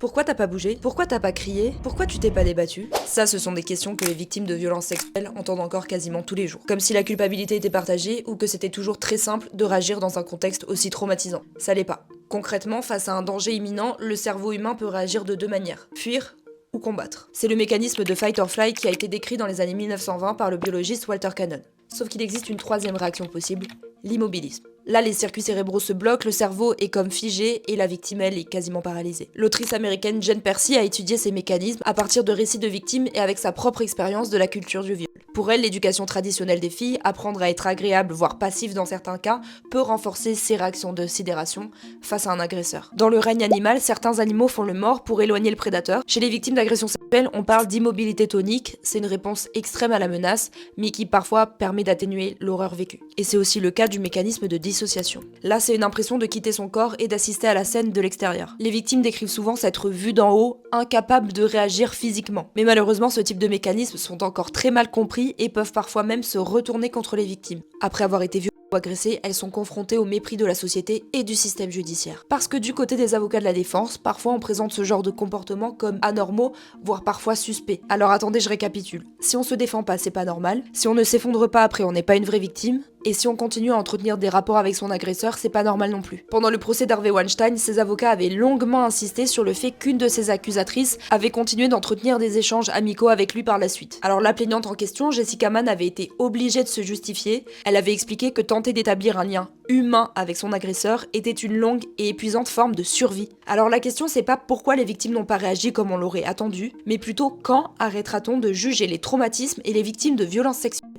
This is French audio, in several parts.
Pourquoi t'as pas bougé? Pourquoi t'as pas crié? Pourquoi tu t'es pas débattu? Ça, ce sont des questions que les victimes de violences sexuelles entendent encore quasiment tous les jours. Comme si la culpabilité était partagée ou que c'était toujours très simple de réagir dans un contexte aussi traumatisant. Ça l'est pas. Concrètement, face à un danger imminent, le cerveau humain peut réagir de deux manières. Fuir ou combattre. C'est le mécanisme de fight or flight qui a été décrit dans les années 1920 par le biologiste Walter Cannon. Sauf qu'il existe une troisième réaction possible, l'immobilisme. Là, les circuits cérébraux se bloquent, le cerveau est comme figé et la victime, elle, est quasiment paralysée. L'autrice américaine Jane Percy a étudié ces mécanismes à partir de récits de victimes et avec sa propre expérience de la culture du viol. Pour elle, l'éducation traditionnelle des filles, apprendre à être agréable, voire passive dans certains cas, peut renforcer ces réactions de sidération face à un agresseur. Dans le règne animal, certains animaux font le mort pour éloigner le prédateur. Chez les victimes d'agressions sexuelles, on parle d'immobilité tonique, c'est une réponse extrême à la menace, mais qui parfois permet d'atténuer l'horreur vécue. Et c'est aussi le cas du mécanisme de dissociation. Là, c'est une impression de quitter son corps et d'assister à la scène de l'extérieur. Les victimes décrivent souvent s'être vues d'en haut, incapables de réagir physiquement. Mais malheureusement, ce type de mécanismes sont encore très mal compris et peuvent parfois même se retourner contre les victimes. Après avoir été violées ou agressées, elles sont confrontées au mépris de la société et du système judiciaire. Parce que du côté des avocats de la défense, parfois on présente ce genre de comportement comme anormaux, voire parfois suspects. Alors attendez, je récapitule. Si on se défend pas, c'est pas normal. Si on ne s'effondre pas après, on n'est pas une vraie victime. Et si on continue à entretenir des rapports avec son agresseur, c'est pas normal non plus. Pendant le procès d'Harvey Weinstein, ses avocats avaient longuement insisté sur le fait qu'une de ses accusatrices avait continué d'entretenir des échanges amicaux avec lui par la suite. Alors la plaignante en question, Jessica Mann, avait été obligée de se justifier. Elle avait expliqué que tenter d'établir un lien humain avec son agresseur était une longue et épuisante forme de survie. Alors la question, c'est pas pourquoi les victimes n'ont pas réagi comme on l'aurait attendu, mais plutôt quand arrêtera-t-on de juger les traumatismes et les victimes de violences sexuelles?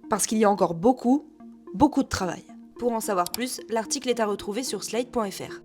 Parce qu'il y a encore beaucoup de travail. Pour en savoir plus, l'article est à retrouver sur slate.fr.